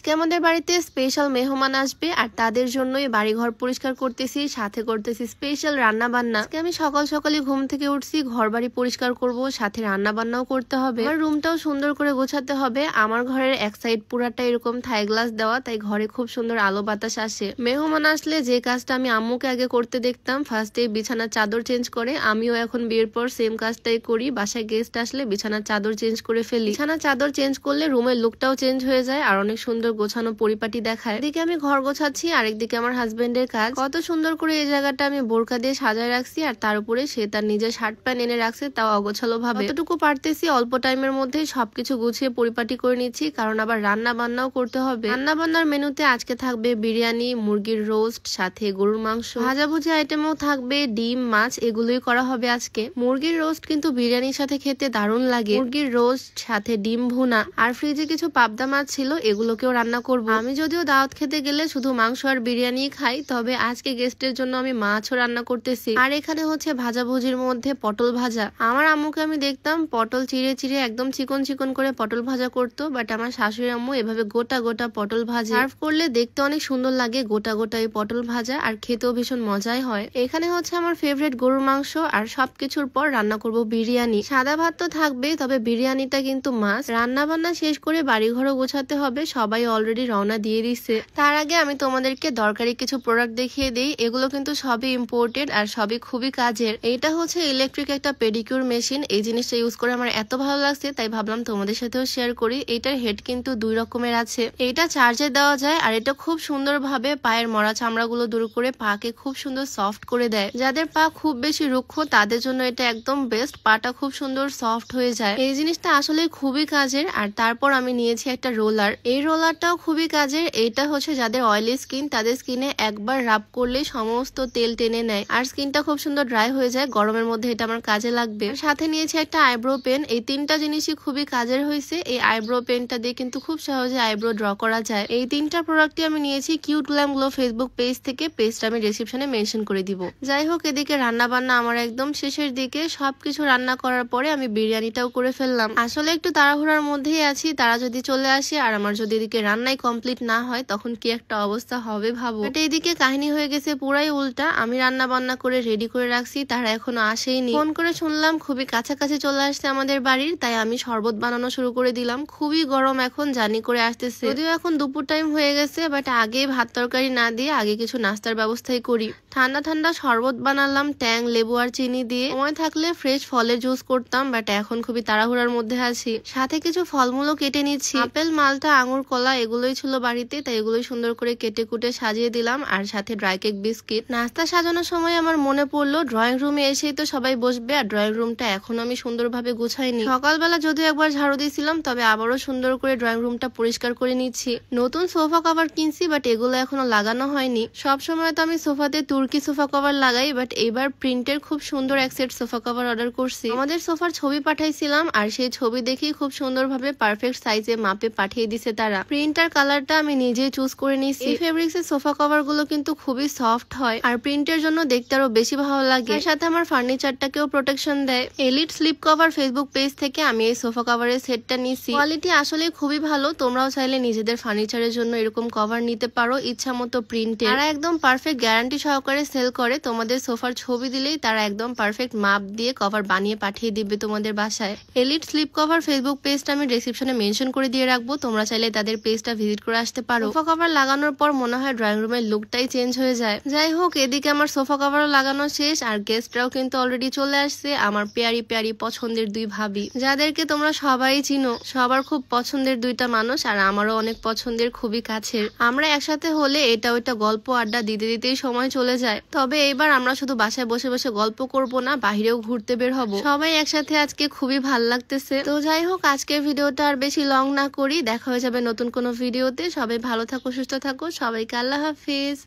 আজকে আমাদের বাড়িতে স্পেশাল মেহমান আসবে আর তাদের জন্যই বাড়িঘর পরিষ্কার করতেছি, সাথে করতেছি স্পেশাল রান্না বান্না। আজকে আমি সকাল সকালে ঘুম থেকে উঠছি, ঘর বাড়ি পরিষ্কার করব, সাথে রান্না বান্নাও করতে হবে। আমার রুমটাও সুন্দর করে গোছাতে হবে। আমার ঘরের এক সাইড পুরাটা এরকম থাই গ্লাস দেওয়া, তাই ঘরে খুব সুন্দর আলো বাতাস আসে। মেহমান আসলে যে কাজটা আমি আম্মুকে আগে করতে দেখতাম, ফার্স্টে বিছানার চাদর চেঞ্জ করে, আমিও এখন বিয়ের পর সেম কাজটাই করি। বাসায় গেস্ট আসলে বিছানার চাদর চেঞ্জ করে ফেলি। বিছানার চাদর চেঞ্জ করলে রুমের লুকটাও চেঞ্জ হয়ে যায় আর অনেক সুন্দর গোছানো পরিপাটি দেখায়। এদিকে আমি ঘর গোছাচ্ছি, আরেকদিকে আমার হাজবেন্ডের কাজ। কত সুন্দর করে এই জায়গাটা আমি বোরকা দিয়ে সাজায় রাখছি আর তার উপরে সে তার নিজের শার্ট প্যান্ট এনে রাখছে, তাও অগোছালো ভাবে। যতটুকু পারতেছি অল্প টাইমের মধ্যে সবকিছু গুছিয়ে পরিপাটি করে নিচ্ছি, কারণ আবার রান্না বান্নাও করতে হবে। রান্না বান্নার মেনুতে আজকে থাকবে বিরিয়ানি, মুরগির রোস্ট, সাথে গরুর মাংস, ভাজাভুজি আইটেমও থাকবে, ডিম, মাছ, এগুলোই করা হবে আজকে। মুরগির রোস্ট কিন্তু বিরিয়ানির সাথে খেতে দারুণ লাগে। মুরগির রোস্ট সাথে ডিম ভুনা, আর ফ্রিজে কিছু পাবদা মাছ ছিল, এগুলোকেও রান্না করব। আমি যদিও দাওয়াত খেতে গেলে শুধু মাংস আর বিরিয়ানি খাই, তবে আজকে গেস্টের জন্য আমি মাছও রান্না করতেছি। আর এখানে হচ্ছে ভাজাভুজির মধ্যে পটল ভাজা। আমার আম্মুকে আমি দেখতাম পটল চিড়ে চিড়ে একদম চিকন চিকন করে পটল ভাজা করতো, বাট আমার শাশুড়ি আম্মু এভাবে গোটা গোটা পটল ভাজা সার্ভ করলে দেখতে অনেক সুন্দর লাগে। গোটা গোটা এই পটল ভাজা, আর খেতেও ভীষণ মজাই হয়। এখানে হচ্ছে আমার ফেভারিট গরুর মাংস, আর সবকিছুর পর রান্না করব বিরিয়ানি। সাদা ভাত তো থাকবে, তবে বিরিয়ানিটা কিন্তু মাস্ট। রান্না বান্না শেষ করে বাড়িঘরও গোছাতে হবে, সবাই অলরেডি রওনা দিয়ে দিচ্ছে। তার আগে আমি তোমাদেরকে দরকারি কিছু প্রোডাক্ট দেখিয়ে দিই। এগুলো কিন্তু সবই ইম্পোর্টেড আর সবই খুবই কাজের। এইটা হচ্ছে ইলেকট্রিক একটা পেডিকিউর মেশিন। এই জিনিসটা ইউজ করে আমার এত ভালো লাগছে, তাই ভাবলাম তোমাদের সাথেও শেয়ার করি। এইটার হেড কিন্তু দুই রকমের আছে। এইটা চার্জে দেওয়া যায়, আর এটা খুব সুন্দর ভাবে পায়ের মরা চামড়াগুলো দূর করে পাকে খুব সুন্দর সফট করে দেয়। যাদের পা খুব বেশি রুক্ষ তাদের জন্য এটা একদম বেস্ট। পাটা খুব সুন্দর সফট হয়ে যায়। এই জিনিসটা আসলে খুবই কাজের। আর তারপর আমি নিয়েছি একটা রোলার। এই রোলারটাও খুবই কাজের। এইটা হচ্ছে যাদের অয়েলি স্কিন, তাদের স্কিনে একবার রাব করলে সমস্ত তেল টেনে নেয় আর স্কিনটা খুব সুন্দর ড্রাই হয়ে যায়। গরমের মধ্যে এটা আমার কাজে লাগবে। সাথে নিয়েছি একটা আইব্রো পেন। এই তিনটা জিনিসই খুবই কাজের হয়েছে। এই আইব্রো পেনটা দিয়ে কিন্তু খুব সহজে আইব্রো ড্র করা যায়। এই তিনটা প্রোডাক্টই আমি নিয়েছি cute glam glow Facebook page থেকে। পেজটা আমি ডেসক্রিপশনে মেনশন করে দিব। যাই হোক, এদিকে রান্না বান্না আমার একদম শেষের দিকে। সবকিছু রান্না করার পরে আমি বিরিয়ানিটাও করে ফেললাম। আসলে একটু তাড়াহুড়ার মধ্যেই আছি, তারা যদি চলে আসে আর আমার যদি এদিকে রান্নাই কমপ্লিট না হয় তখন কি একটা অবস্থা হবে ভাবো। বাট এইদিকে কাহিনী হয়ে গেছে পুরাই উল্টা। আমি রান্না বান্না করে রেডি করে রাখছি, তারা এখনো আসেইনি। ফোন করে শুনলাম খুবই কাছাকাছি চলে আসছে আমাদের বাড়ির, তাই আমি শরবত বানানো শুরু করে দিলাম। খুবই গরম এখন, জানি করে আসতেছে। যদিও এখন দুপুর টাইম হয়ে গেছে, বাট আগে ভাত তরকারি না দিয়ে আগে কিছু নাস্তার ব্যবস্থাই করি। ঠান্ডা ঠান্ডা শরবত বানালাম ট্যাং, লেবু আর চিনি দিয়ে। সময় থাকলে ফ্রেশ ফলের জুস করতাম, বাট এখন খুবই তাড়াহুড়ার মধ্যে আছি। সাথে কিছু ফলমূলও কেটে নিচ্ছি। আপেল, মালটা, আঙুর, কলা এগুলোই ছিল বাড়িতে, তাই এগুলোই সুন্দর করে কেটে কুটে সাজিয়ে দিলাম। আর সাথে ড্রাই কেক, বিস্কিট। নাস্তা সাজানোর সময় আমার মনে পড়লো ড্রয়িং রুমে এসেই তো সবাই বসবে, আর ড্রয়িং রুমটা এখন আমি সুন্দরভাবে গুছাইনি। সকালবেলা যদিও একবার ঝাড়ু দিয়েছিলাম, তবে আবারও সুন্দর করে ড্রয়িং রুমটা পরিষ্কার করে নিচ্ছি। নতুন সোফা কভার কিনছি, বাট এগুলো এখনো লাগানো হয়নি। সবসময় তো আমি সোফাতে তুর্কি সোফা কভার লাগাই, বাট এবার প্রিন্টের খুব সুন্দর এক সেট সোফা কভার অর্ডার করছি। আমাদের সোফার ছবি পাঠাইছিলাম, আর সেই ছবি দেখেই খুব সুন্দরভাবে পারফেক্ট সাইজে মাপে পাঠিয়ে দিছে তারা। প্রিন্টার কালারটা আমি নিজেই চুজ করে নিয়েছি। এই ফেব্রিক্স এর সোফা কভার গুলো কিন্তু খুবই সফট হয়, আর প্রিন্টের জন্য দেখতে আরো বেশি ভালো লাগে। এর সাথে আমার ফার্নিচারটাকেও প্রোটেকশন দেয়। Elite slip cover Facebook page থেকে আমি এই সোফা কভারের সেটটা নিয়েছি। কোয়ালিটি আসলে খুবই ভালো। তোমরাও চাইলে নিজেদের ফার্নিচারের জন্য এরকম কভার নিতে পারো ইচ্ছা মতো প্রিন্টের। তারা একদম পারফেক্ট গ্যারান্টি সহকারে সেল করে। তোমাদের সোফার ছবি দিলেই তারা একদম পারফেক্ট মাপ দিয়ে কভার বানিয়ে পাঠিয়ে দিবে তোমাদের বাসায়। এলিট স্লিপ কভার ফেসবুক পেজটা আমি ডেসক্রিপশনে মেনশন করে দিয়ে রাখবো, তোমরা চাইলে তাদের পেজটা ভিজিট করে আসতে পারো। সোফা কভার লাগানোর পর মনে হয় ড্রয়িং রুমের লুকটাই চেঞ্জ হয়ে যায়। যাই হোক, এদিকে আমার সোফা কভারও লাগানো শেষ, আর গেস্টরাও কিন্তু অলরেডি চলে আসছে। আমার পেয়ারি পেয়ারি পছন্দের দুই ভাবি, যাদেরকে তোমরা সবাই চিনো। সবার খুব পছন্দের দুইটা মানুষ, আর আমারও অনেক পছন্দের, খুবই কাছের। আমরা একসাথে হলে এটা ওইটা গল্প আড্ডা দিতে দিতেই সময় চলে যায়। তবে এবার আমরা শুধু বাসায় বসে বসে গল্প করব না, বাহিরেও ঘুরতে বের হব। সবাই একসাথে আজকে খুবই ভাল লাগতেছে। তো যাই হোক, আজকের ভিডিওটা আর বেশি লং না করি, দেখা হয়ে যাবে নতুন কোনো ভিডিওতে। সবাই ভালো থাকো, সুস্থ থাকো, সবাইকে আল্লাহ হাফিজ।